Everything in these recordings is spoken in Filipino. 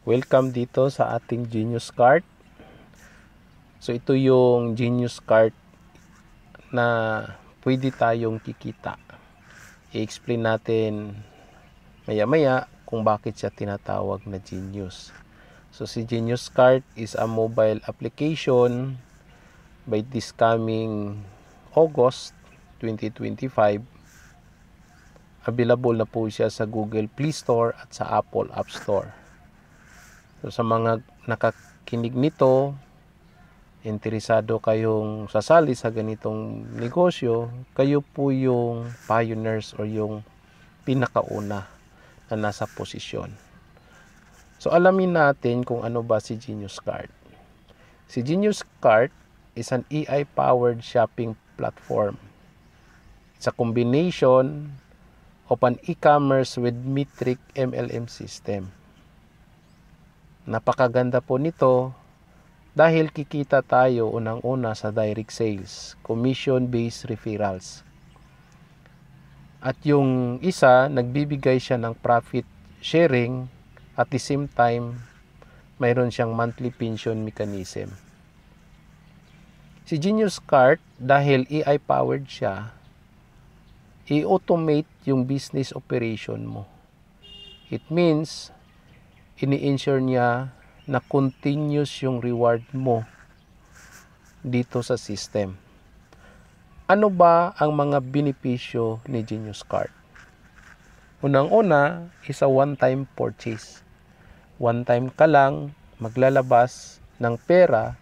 Welcome dito sa ating Genius Cart. So ito yung Genius Cart na pwede tayong kikita. I-explain natin maya-maya kung bakit siya tinatawag na Genius. So si Genius Cart is a mobile application by this coming August 2025. Available na po siya sa Google Play Store at sa Apple App Store. So sa mga nakakinig nito, interesado kayong sasali sa ganitong negosyo, kayo po yung pioneers or yung pinakauna na nasa posisyon. So alamin natin kung ano ba si Genius Cart. Si Genius Cart is an AI-powered shopping platform. It's a combination of an e-commerce with metric MLM system. Napakaganda po nito dahil kikita tayo unang-una sa direct sales, commission-based referrals. At yung isa, nagbibigay siya ng profit sharing at the same time, mayroon siyang monthly pension mechanism. Si Genius Cart, dahil AI-powered siya, i-automate yung business operation mo. It means, ini-ensure niya na continuous yung reward mo dito sa system. Ano ba ang mga benepisyo ni Genius Cart? Unang-una is a one-time purchase. One time ka lang maglalabas ng pera.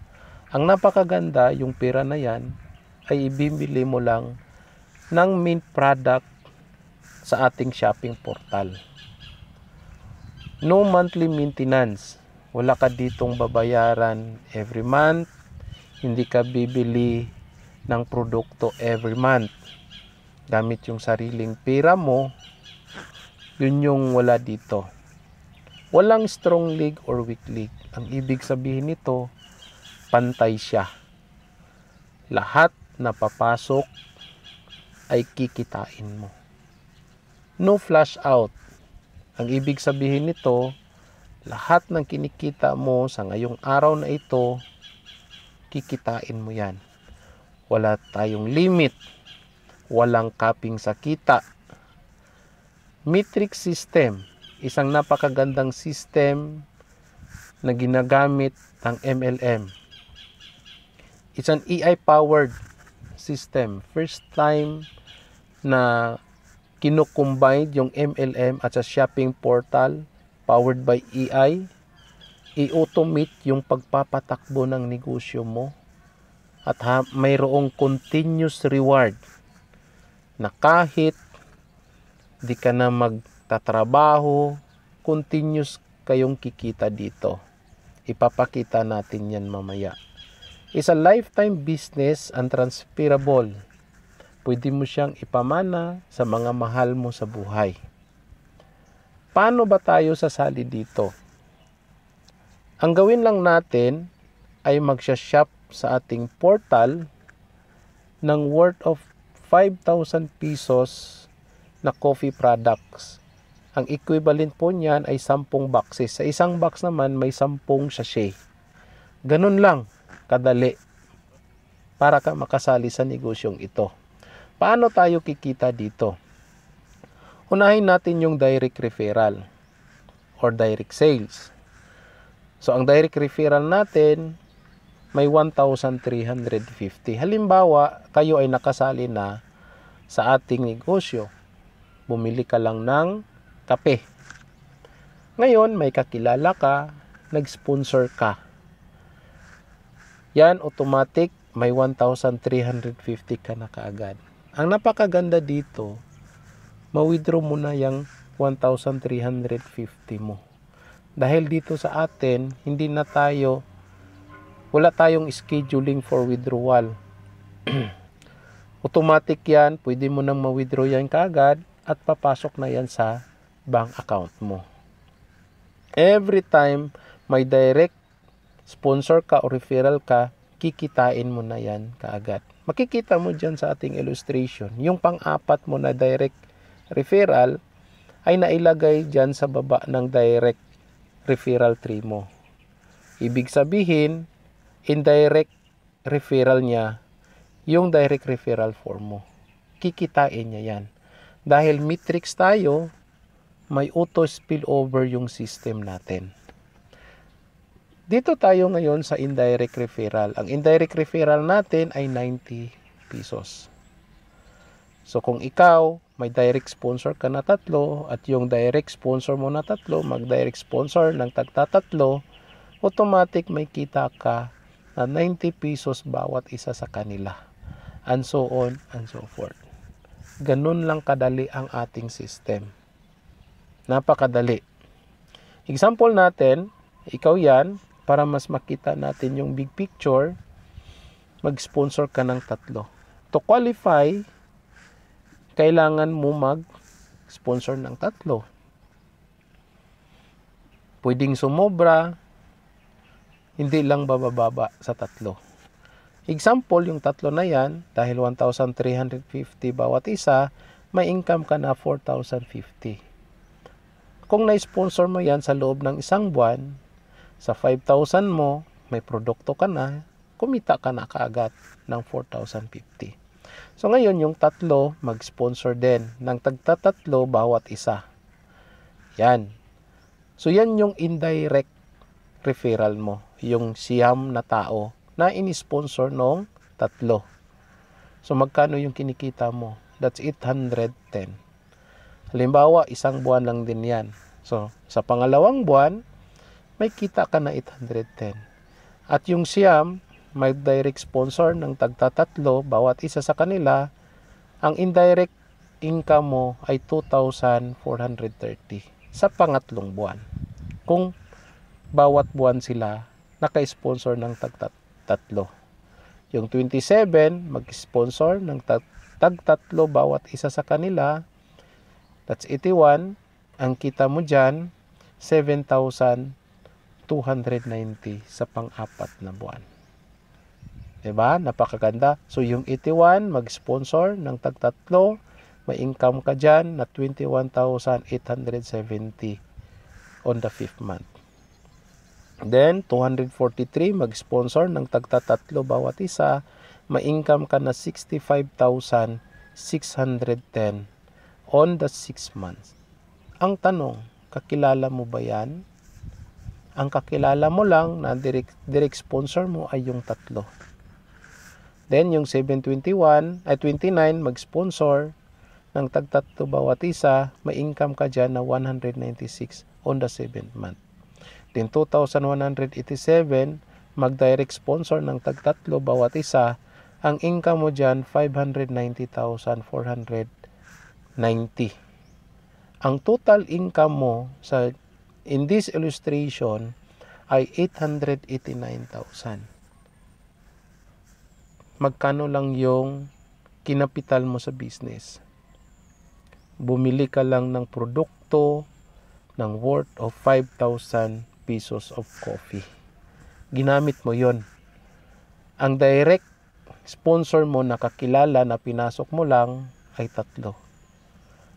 Ang napakaganda, yung pera na yan ay ibibili mo lang ng main product sa ating shopping portal. No monthly maintenance. Wala ka ditong babayaran every month. Hindi ka bibili ng produkto every month. Gamit yung sariling pera mo, yun yung wala dito. Walang strong leg or weak leg. Ang ibig sabihin nito, pantay siya. Lahat na papasok ay kikitain mo. No flash out. Ang ibig sabihin nito, lahat ng kinikita mo sa ngayong araw na ito, kikitain mo yan. Wala tayong limit. Walang capping sa kita. Metric system, isang napakagandang system na ginagamit ng MLM. It's an AI-powered system. First time na kinukombine yung MLM at sa shopping portal powered by AI, i-automate yung pagpapatakbo ng negosyo mo at mayroong continuous reward na kahit di ka na magtatrabaho, continuous kayong kikita dito. Ipapakita natin yan mamaya. It's a lifetime business and transferable. Pwede mo siyang ipamana sa mga mahal mo sa buhay. Paano ba tayo sasali dito? Ang gawin lang natin ay magsha-shop sa ating portal ng worth of 5,000 pesos na coffee products. Ang equivalent po niyan ay 10 boxes. Sa isang box naman may 10 sachet. Ganun lang kadali para ka makasali sa negosyong ito. Paano tayo kikita dito? Unahin natin yung direct referral or direct sales. So, ang direct referral natin may 1,350. Halimbawa, kayo ay nakasali na sa ating negosyo. Bumili ka lang ng kape. Ngayon, may kakilala ka, nag-sponsor ka. Yan, automatic, may 1,350 ka na kaagad. Ang napakaganda dito, ma-withdraw mo na yung 1,350 mo. Dahil dito sa atin, wala tayong scheduling for withdrawal. Automatic yan, pwede mo nang ma-withdraw yan kaagad at papasok na yan sa bank account mo. Every time may direct sponsor ka o referral ka, kikitain mo na yan kaagad. Makikita mo dyan sa ating illustration, yung pang-apat mo na direct referral ay nailagay dyan sa baba ng direct referral tree mo. Ibig sabihin, indirect referral niya, yung direct referral form mo. Kikitain niya yan. Dahil matrix tayo, may auto spillover yung system natin. Dito tayo ngayon sa indirect referral. Ang indirect referral natin ay 90 pesos. So kung ikaw, may direct sponsor ka na 3 at yung direct sponsor mo na 3, mag-direct sponsor ng tagta-3, automatic may kita ka na 90 pesos bawat isa sa kanila. And so on and so forth. Ganun lang kadali ang ating system. Napakadali. Example natin, ikaw yan, para mas makita natin yung big picture, mag-sponsor ka ng 3. To qualify, kailangan mo mag-sponsor ng 3. Pwedeng sumobra, hindi lang bababa sa 3. Example, yung 3 na yan, dahil 1,350 bawat isa, may income ka na 4,050. Kung na-sponsor mo yan sa loob ng isang buwan, sa 5,000 mo, may produkto ka na, kumita ka na kaagad ng 4,050. So ngayon, yung 3, mag-sponsor din ng tagta-3 bawat isa. Yan. So yan yung indirect referral mo, yung siyam na tao na in-sponsor nung 3. So magkano yung kinikita mo? That's 810. Halimbawa, isang buwan lang din yan. So sa pangalawang buwan, may kita ka na 810. At yung siyam, may direct sponsor ng tagta-3 bawat isa sa kanila, ang indirect income mo ay 2,430 sa pangatlong buwan. Kung bawat buwan sila naka-sponsor ng tag-3. Yung 27, mag-sponsor ng tag-3 bawat isa sa kanila, that's 81. Ang kita mo dyan, 7,290 sa pang-4 na buwan. Diba? Napakaganda. So yung 81, mag-sponsor ng tag-3, may income ka dyan na 21,870 on the 5th month. Then, 243, mag-sponsor ng tagta-3 bawat isa, may income ka na 65,610 on the 6 months. Ang tanong, kakilala mo ba yan? Ang kakilala mo lang na direct sponsor mo ay yung 3. Then, yung 721, ay 29, mag-sponsor ng tag-3 bawat isa, may income ka dyan na 196 on the 7th month. Then 2,187, mag-direct sponsor ng tag-3 bawat isa, ang income mo dyan 590,490. Ang total income mo sa in this illustration ay 889,000. Magkano lang yung kinapital mo sa business? Bumili ka lang ng produkto ng worth of 5,000 pesos of coffee. Ginamit mo yon. Ang direct sponsor mo na kakilala na pinasok mo lang ay 3.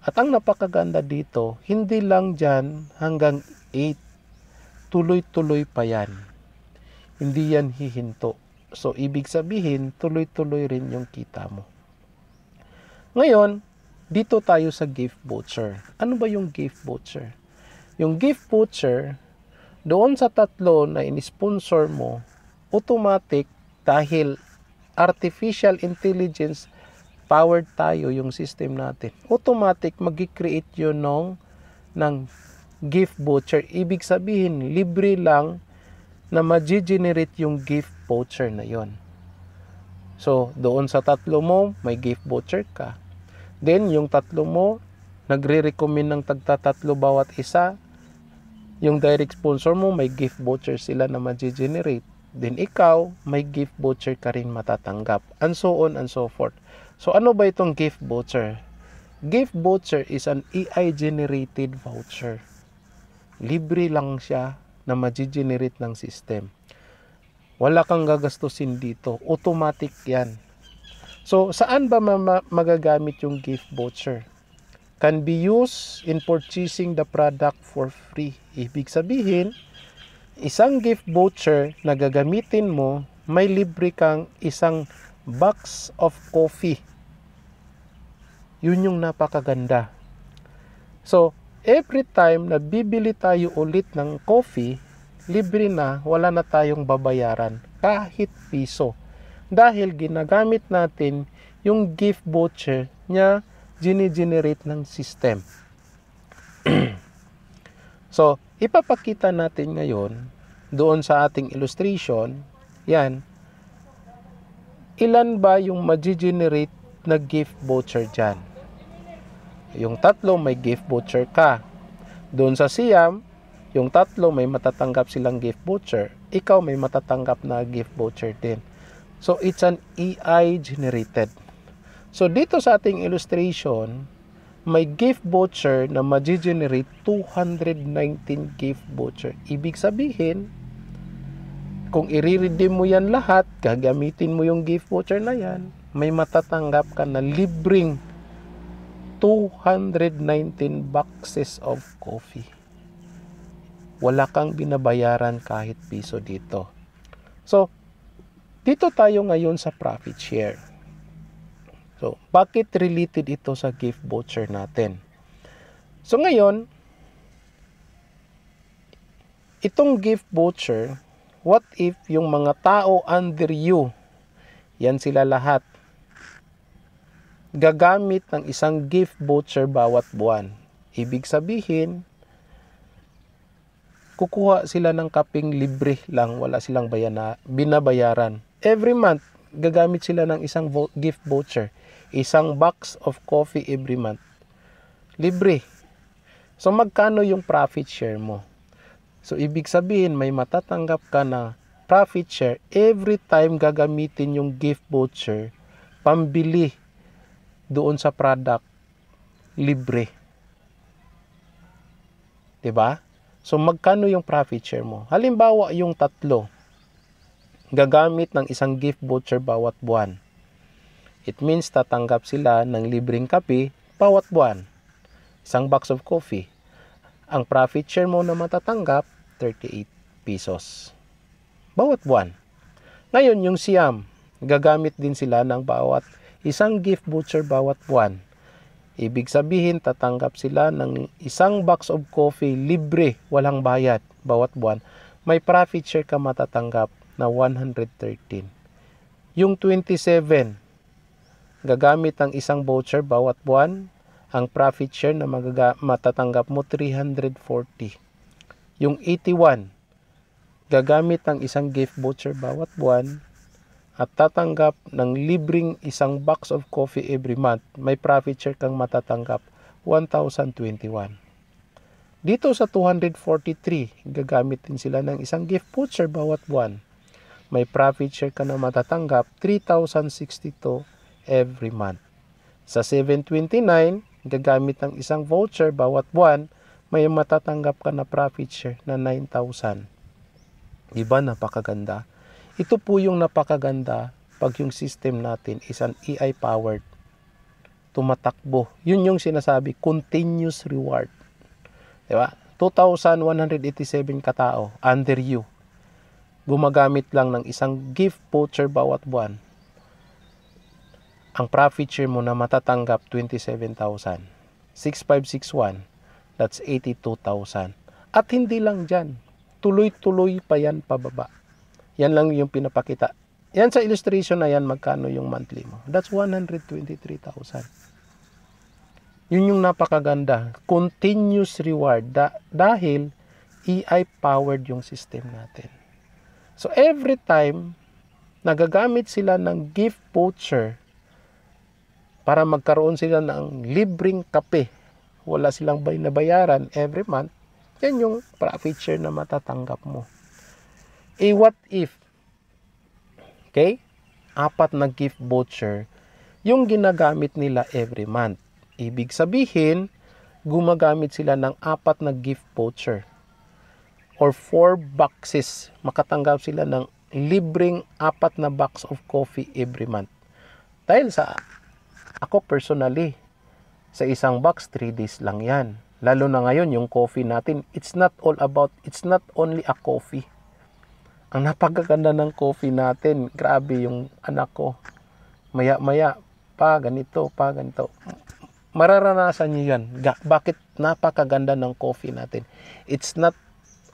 At ang napakaganda dito, hindi lang dyan hanggang 8. Tuloy-tuloy pa yan. Hindi yan hihinto. So, ibig sabihin, tuloy-tuloy rin yung kita mo. Ngayon, dito tayo sa gift voucher. Ano ba yung gift voucher? Yung gift voucher, doon sa 3 na in-sponsor mo, automatic, dahil artificial intelligence powered tayo yung system natin, automatic mag-create yun ng gift voucher. Ibig sabihin, libre lang na ma-generate yung gift voucher na yon. So, doon sa 3 mo, may gift voucher ka. Then, yung 3 mo, nagre-recommend ng tagta-3 bawat isa. Yung direct sponsor mo, may gift voucher sila na ma-generate. Then ikaw, may gift voucher ka rin matatanggap. And so on and so forth. So ano ba itong gift voucher? Gift voucher is an AI-generated voucher. Libre lang siya na ma-generate ng system. Wala kang gagastusin dito. Automatic yan. So saan ba magagamit yung gift voucher? can be used in purchasing the product for free. Ibig sabihin, isang gift voucher na gagamitin mo, may libre kang isang box of coffee. Yun yung napakaganda. So, every time na bibili tayo ulit ng coffee, libre na, wala na tayong babayaran kahit piso. Dahil ginagamit natin yung gift voucher niya gine-generate ng system. So, ipapakita natin ngayon doon sa ating illustration, yan, ilan ba yung ma-generate na gift voucher dyan? Yung tatlo may gift voucher ka. Doon sa Siam, yung tatlo may matatanggap silang gift voucher. Ikaw may matatanggap na gift voucher din. So, it's an EI generated. So, dito sa ating illustration, may gift voucher na ma-generate 219 gift voucher. Ibig sabihin, kung i-redeem mo yan lahat, gagamitin mo yung gift voucher na yan, may matatanggap ka na libreng 219 boxes of coffee. Wala kang binabayaran kahit piso dito. So, dito tayo ngayon sa profit share. So, bakit related ito sa gift voucher natin? So, ngayon, itong gift voucher, what if yung mga tao under you, yan sila lahat, gagamit ng isang gift voucher bawat buwan. Ibig sabihin, kukuha sila ng kapeng libre lang, wala silang binabayaran. Every month, gagamit sila ng isang gift voucher. Isang box of coffee every month. Libre. So, magkano yung profit share mo? So, ibig sabihin, may matatanggap ka na profit share every time gagamitin yung gift voucher, pambili doon sa product, libre. 'Di ba? So, magkano yung profit share mo? Halimbawa, yung tatlo, gagamit ng isang gift voucher bawat buwan. It means tatanggap sila ng libreng kape bawat buwan. Isang box of coffee. Ang profit share mo na matatanggap, 38 pesos. Bawat buwan. Ngayon, yung Siam, gagamit din sila ng bawat isang gift voucher bawat buwan. Ibig sabihin, tatanggap sila ng isang box of coffee libre, walang bayad, bawat buwan. May profit share ka matatanggap na 113. Yung 27, gagamit ng isang voucher bawat buwan, ang profit share na matatanggap mo 340. Yung 81, gagamit ng isang gift voucher bawat buwan, at tatanggap ng libreng isang box of coffee every month, may profit share kang matatanggap 1,021. Dito sa 243, gagamit din sila ng isang gift voucher bawat buwan. May profit share ka na matatanggap 3,062 every month. Sa 729, gagamit ng isang voucher bawat buwan, may matatanggap ka na profit share na 9,000. Diba, napakaganda? Ito po yung napakaganda pag yung system natin is an AI powered. Tumatakbo. Yun yung sinasabi, continuous reward. Diba? 2,187 katao under you. Gumagamit lang ng isang gift voucher bawat buwan. Ang profit share mo na matatanggap, 27,000. 6,561. That's 82,000. At hindi lang dyan. Tuloy-tuloy pa yan pababa. Yan lang yung pinapakita. Yan sa illustration na yan, magkano yung monthly mo. That's 123,000. Yun yung napakaganda. Continuous reward. Dahil AI-powered yung system natin. So, every time nagagamit sila ng gift voucher para magkaroon sila ng libreng kape, wala silang nabayaran every month, yan yung profit share na matatanggap mo. What if, okay, 4 na gift voucher yung ginagamit nila every month. Ibig sabihin, gumagamit sila ng 4 na gift voucher or 4 boxes. Makatanggap sila ng libreng 4 na box of coffee every month. Dahil sa ako personally, Sa isang box, 3 days lang yan. Lalo na ngayon, yung coffee natin, it's not only a coffee. Ang napakaganda ng coffee natin, grabe yung anak ko. Maya-maya, pa ganito. Mararanasan niyo yan. Bakit napakaganda ng coffee natin? It's not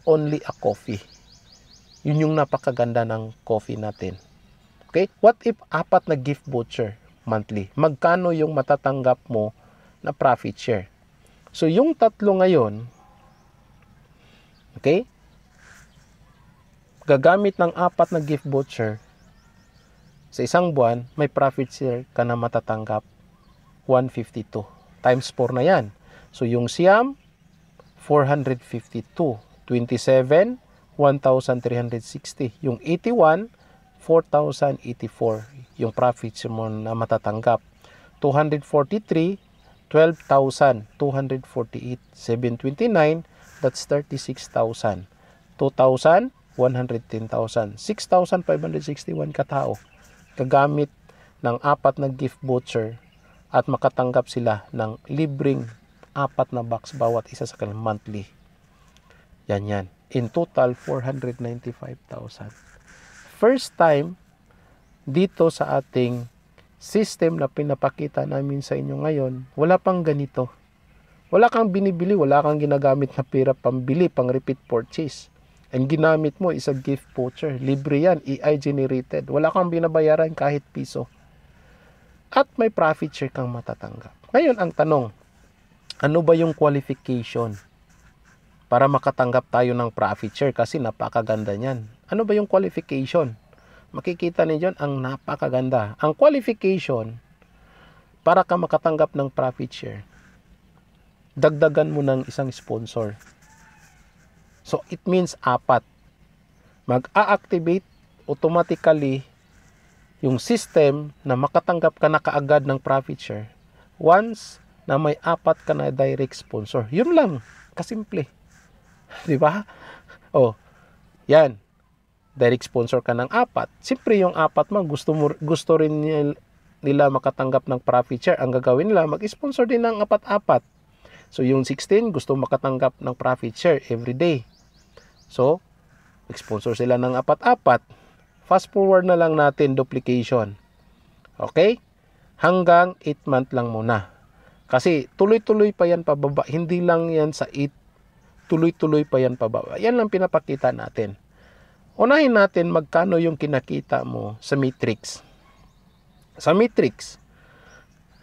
only a coffee. Yun yung napakaganda ng coffee natin. Okay? What if 4 na gift voucher monthly? Magkano yung matatanggap mo na profit share? So, yung 3 ngayon, okay? Gagamit ng 4 na gift voucher, sa isang buwan, may profit share ka na matatanggap 152. Times 4 na yan. So, yung siyam, 452. 27, 1,360. Yung 81, 4,084. Yung profit share mo na matatanggap. 243, 12,248. 729, that's 36,000. 2,000, 110,000. 6,561 katao gagamit ng 4 na gift voucher at makatanggap sila ng libreng 4 na box bawat isa sa kanilang monthly. Yan. In total, 495,000. First time dito sa ating system na pinapakita namin sa inyo ngayon, wala pang ganito. Wala kang binibili, wala kang ginagamit na pera pambili, pang repeat purchase. Ang ginamit mo is a gift voucher. Libre yan, AI generated. Wala kang binabayaran kahit piso. At may profit share kang matatanggap. Ngayon ang tanong, ano ba yung qualification para makatanggap tayo ng profit share? Kasi napakaganda niyan. Ano ba yung qualification? Makikita niyo ang napakaganda. Ang qualification para ka makatanggap ng profit share, dagdagan mo ng isang sponsor. So, it means 4. Mag-a-activate automatically yung system na makatanggap ka na kaagad ng profit share once na may 4 ka na direct sponsor. Yun lang. Kasimple. Diba? Yan. Direct sponsor ka ng 4. Siyempre yung 4 mo, gusto rin nila makatanggap ng profit share. Ang gagawin nila, mag-sponsor din ng 4-4. So, yung 16, gusto makatanggap ng profit share every day. So, sponsor sila ng 4-4. Fast forward na lang natin duplication. Okay? Hanggang 8 month lang muna. Kasi tuloy-tuloy pa yan pababa. Hindi lang yan sa 8. Tuloy-tuloy pa yan pababa. Yan lang pinapakita natin. Unahin natin magkano yung kinakita mo sa matrix. Sa matrix.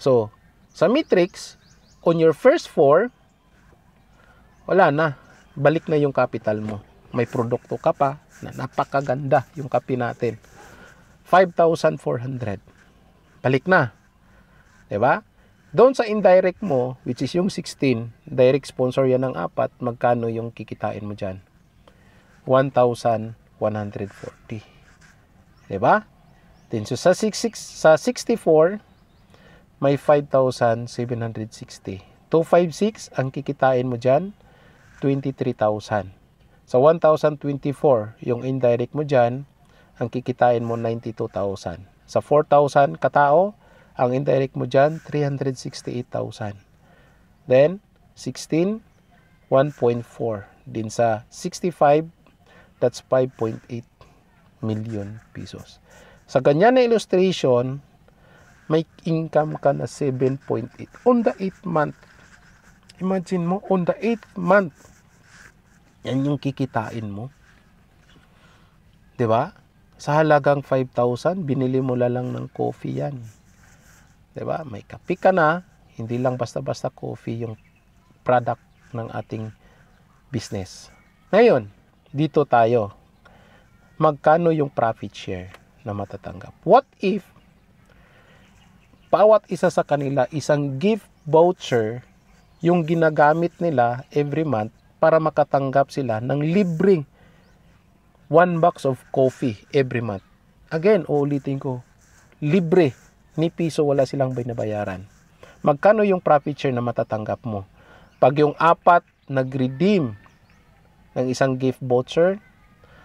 So, sa matrix, on your first 4, wala na. Balik na yung capital mo. May produkto ka pa na napakaganda yung kape natin. 5,400. Balik na. Diba? Doon sa indirect mo, which is yung 16, direct sponsor yan ng 4, magkano yung kikitain mo dyan? 1,140. Diba? Then, so sa 64, may 5,760. 256, ang kikitain mo dyan, 23,000. Sa 1,024, yung indirect mo dyan, ang kikitain mo 92,000. Sa 4,000 katao, ang indirect mo dyan, 368,000. Then, 16, 1.4. Din sa 65, that's 5.8 million pesos. Sa ganyan na illustration, may income ka na 7.8 on the 8th month. Imagine mo, on the 8th month, yan yung kikitain mo. 'Di ba? Sa halagang 5,000, binili mo lang ng coffee yan. 'Di ba? May kape ka na, hindi lang basta-basta coffee yung product ng ating business. Ngayon, dito tayo. Magkano yung profit share na matatanggap? What if bawat isa sa kanila isang gift voucher yung ginagamit nila every month para makatanggap sila ng libreng 1 box of coffee every month. Again, uulitin ko, libre, ni piso wala silang binabayaran. Magkano yung profit share na matatanggap mo? Pag yung 4 nag-redeem ng isang gift voucher,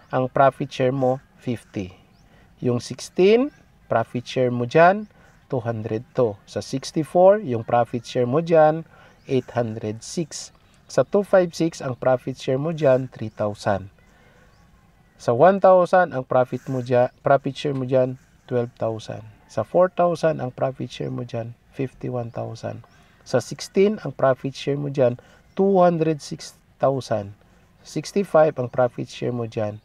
ang profit share mo 50. Yung 16, profit share mo dyan 202. Sa 64, yung profit share mo dyan, 806. Sa 256, ang profit share mo dyan, 3,000. Sa 1,000, ang profit share mo dyan, 12,000. Sa 4,000, ang profit share mo dyan, 51,000. Sa 16, ang profit share mo dyan, 206,000. 65, ang profit share mo dyan,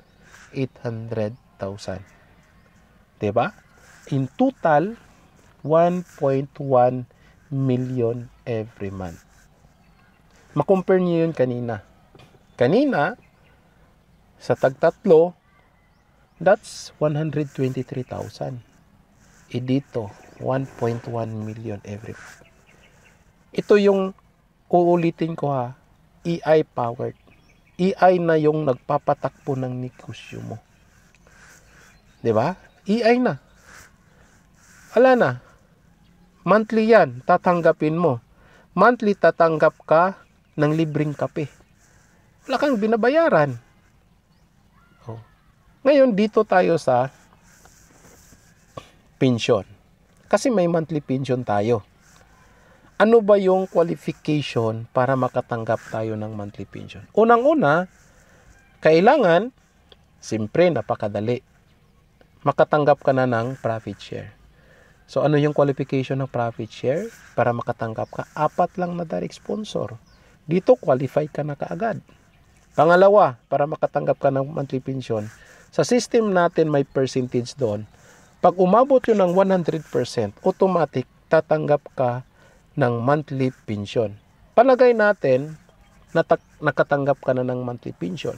800,000. Diba? In total, 1.1 million every month. Makompare niyo yun kanina. Kanina, sa tagtatlo, that's 123,000. Dito, 1.1 million every month. Ito yung uulitin ko ha, EI powered. EI na yung nagpapatakbo ng negosyo mo. 'Di ba? EI na. Wala na. Monthly yan, tatanggapin mo. Monthly tatanggap ka ng libreng kape. Wala kang binabayaran. Oh. Ngayon, dito tayo sa pension. Kasi may monthly pension tayo. Ano ba yung qualification para makatanggap tayo ng monthly pension? Unang-una, kailangan, siyempre, napakadali. Makatanggap ka na ng profit share. So, ano yung qualification ng profit share? Para makatanggap ka, 4 lang na direct sponsor. Dito, qualify ka na kaagad. Pangalawa, para makatanggap ka ng monthly pension, sa system natin may percentage doon. Pag umabot yun ng 100%, automatic tatanggap ka ng monthly pension. Palagay natin, nakatanggap ka na ng monthly pension.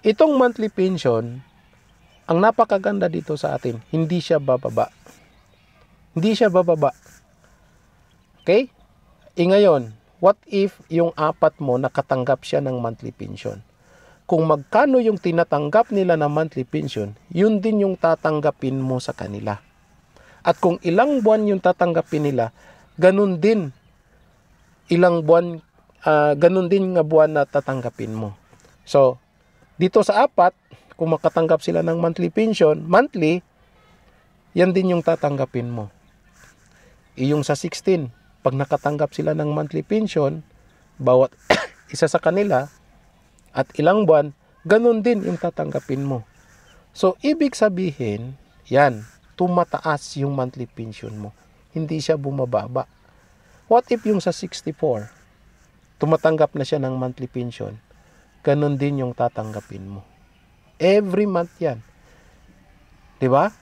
Itong monthly pension, ang napakaganda dito sa atin, hindi siya bababa. Hindi siya bababa. Okay? Ngayon, what if yung 4 mo nakatanggap siya ng monthly pension? Kung magkano yung tinatanggap nila na monthly pension, yun din yung tatanggapin mo sa kanila. At kung ilang buwan yung tatanggapin nila, ganun din ilang buwan, ganun din nga buwan na tatanggapin mo. So, dito sa 4, kung makatanggap sila ng monthly pension, monthly, yan din yung tatanggapin mo. Yung sa 16, pag nakatanggap sila ng monthly pension, bawat isa sa kanila, at ilang buwan, ganun din yung tatanggapin mo. So, ibig sabihin, yan, tumataas yung monthly pension mo. Hindi siya bumababa. What if yung sa 64, tumatanggap na siya ng monthly pension, ganun din yung tatanggapin mo. Every month yan. Diba?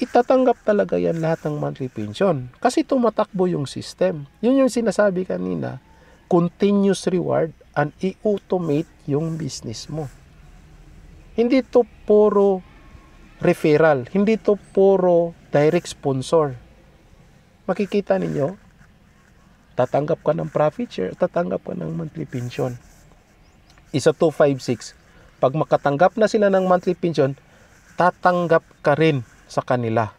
Itatanggap talaga yan lahat ng monthly pension. Kasi tumatakbo yung system. Yun yung sinasabi kanina, continuous reward and i-automate yung business mo. Hindi to puro referral. Hindi to puro direct sponsor. Makikita ninyo, tatanggap ka ng profit share, tatanggap ka ng monthly pension. Isa 256. Pag makatanggap na sila ng monthly pension, tatanggap ka rin sa kanila.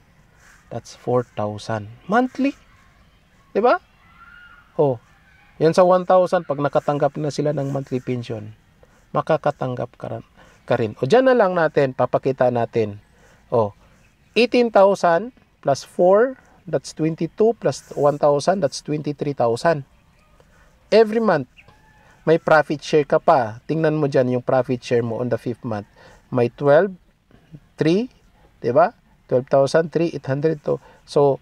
That's 4,000 monthly. 'Di ba? Oh, yan sa 1,000, pag nakatanggap na sila ng monthly pension, makakatanggap ka rin. O dyan na lang natin, papakita natin. O, 18,000 plus 4, that's 22, plus 1,000, that's 23,000. Every month, may profit share ka pa. Tingnan mo dyan yung profit share mo on the 5th month. May 12, 3, diba? 12,000, 3, 800 to. So,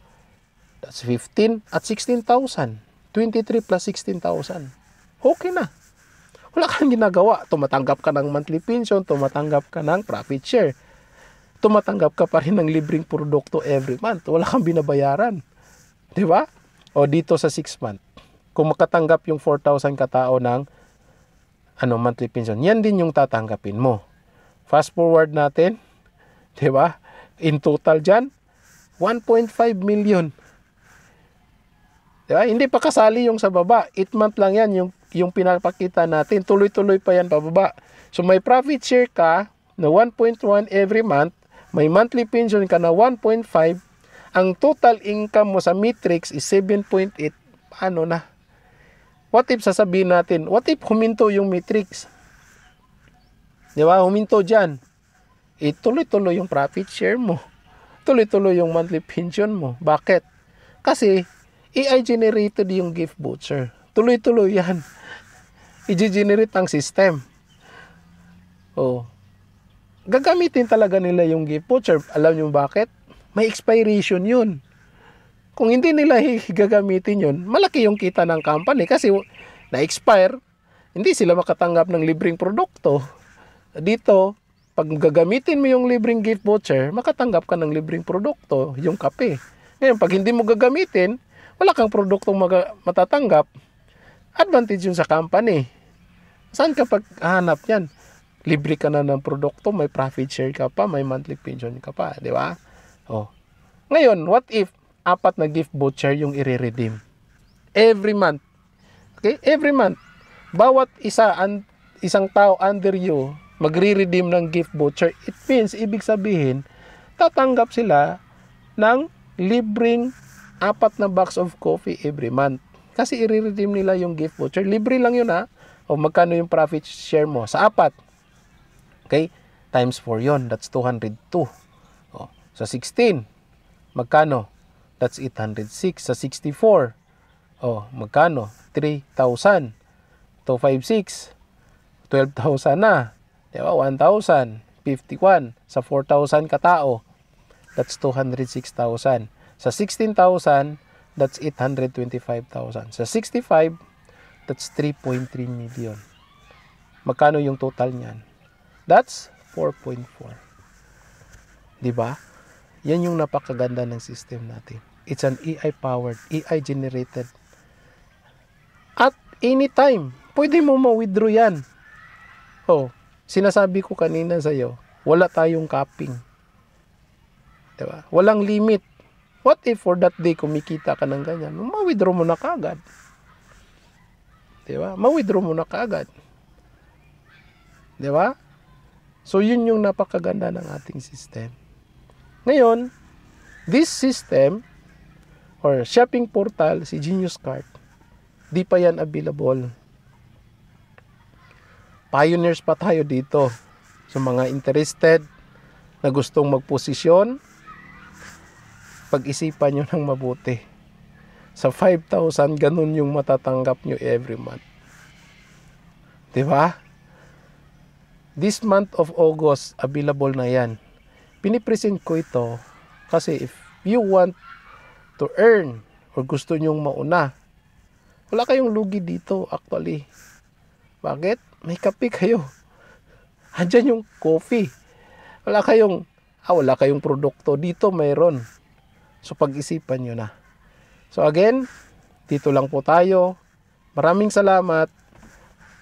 that's 15 at 16,000. 23 plus 16,000. Okay na. Wala kang ginagawa. Tumatanggap ka ng monthly pension, tumatanggap ka ng profit share. Tumatanggap ka pa rin ng libreng produkto every month. Wala kang binabayaran. Diba? O dito sa 6 month. Kung makatanggap yung 4,000 katao ng monthly pension, yan din yung tatanggapin mo. Fast forward natin, 'di ba? In total diyan, 1.5 million. 'Di ba? Hindi pa kasali yung sa baba. 8 month lang yan yung pinapakita natin. Tuloy-tuloy pa yan pababa. So may profit share ka na 1.1 every month, may monthly pension ka na 1.5, ang total income mo sa matrix is 7.8. Ano na? What if sasabihin natin, what if huminto yung matrix? Di ba? Huminto dyan. Tuloy-tuloy yung profit share mo. tuloy-tuloy yung monthly pension mo. Bakit? Kasi AI generated yung gift voucher. Tuloy-tuloy yan. I-generate ang system. Oh. Gagamitin talaga nila yung gift voucher. Alam niyo bakit? May expiration yun. Kung hindi nila gagamitin yun, malaki yung kita ng company kasi na-expire, hindi sila makatanggap ng libreng produkto. Dito, pag gagamitin mo yung libreng gift voucher, makatanggap ka ng libreng produkto, yung kape. Ngayon, pag hindi mo gagamitin, wala kang produktong matatanggap, advantage yun sa company. Saan ka paghahanap yan? Libre ka na ng produkto, may profit share ka pa, may monthly pension ka pa, di ba? Oh. Ngayon, what if 4 na gift voucher yung i-redeem? Every month. Okay? Every month. Bawat isang tao under you, magre-redeem ng gift voucher. It means, ibig sabihin, tatanggap sila ng libreng 4 na box of coffee every month. Kasi i-redeem nila yung gift voucher. Libre lang yun ha. O magkano yung profit share mo? Sa 4. Okay? Times 4 yun. That's 202. O, sa 16. Magkano? That's 806. Sa 64. O, magkano? 3,000. 256. 12,000 na. Diba? 1,000. 51. Sa 4,000 katao. That's 206,000. Sa 16,000, that's 825,000. Sa 65, that's 3.3 million. Magkano yung total niyan? That's 4.4. Diba? Yan yung napakaganda ng system natin. It's an AI-powered, AI-generated. At anytime, pwede mo ma-withdraw yan. Oh, sinasabi ko kanina sa'yo, wala tayong capping. Diba? Walang limit. What if for that day kumikita ka ng ganyan? Ma-withdraw mo na kaagad. Diba? Ma-withdraw mo na kaagad. Diba? So, yun yung napakaganda ng ating system. Ngayon, this system or shopping portal, si Genius Cart, di pa yan available. Pioneers pa tayo dito. So, mga interested na gustong magposisyon, pag-isipan nyo ng mabuti. Sa 5,000, ganun yung matatanggap nyo every month. Diba? This month of August, available na yan. Pinipresent ko ito kasi if you want to earn or gusto nyong mauna, wala kayong lugi dito actually. Bakit? May kape kayo. Andyan yung coffee. Wala kayong produkto. Dito mayroon. So pag-isipan nyo na. So again, dito lang po tayo. Maraming salamat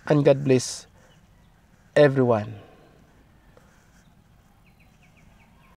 and God bless everyone.